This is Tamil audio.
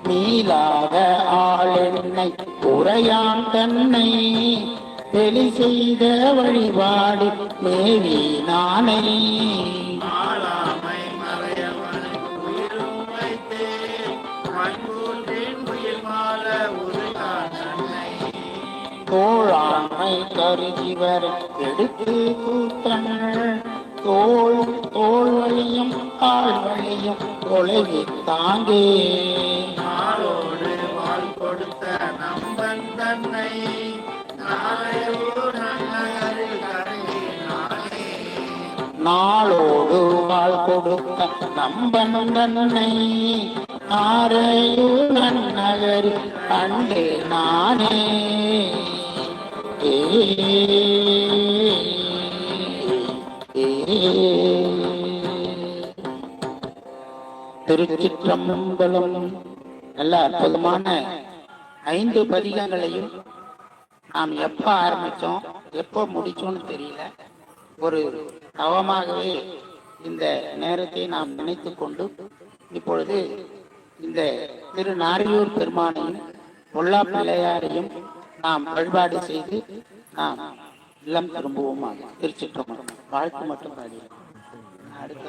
நீலாக ஆளென்னை உரையான் தன்னை வெளி செய்த வழிபாடு மேவி நானே தோழாமை கருதிவர் எடுத்து கூத்தமிழ் தோல் தோல் வழியும் ஆள் வழியும் தொலைவி தாங்கே நாளோடு வாழ் கொடுத்த நம்பன் தன்னை நாளோடு வாழ் கொடுத்த நம்பன் தன்னை ஆரையூரன் நகர் கண்டு நானே திருச்சிற்றம்பலம். நல்ல அற்புதமான 5 பதிகங்களையும் நாம் எப்ப ஆரம்பிச்சோம் எப்போ முடிச்சோம்னு தெரியல. ஒரு தவமாகவே இந்த நேரத்தை நாம் நினைத்து கொண்டு இப்பொழுது இந்த திரு நாரியூர் பெருமானையும் பொல்லா பிள்ளையாரையும் நாம் வழிபாடு செய்து நாம் இல்லம் திரும்புவோமாக. திருச்சிற்றம்பலம். வாழ்த்து மட்டும் பாடி அடுத்த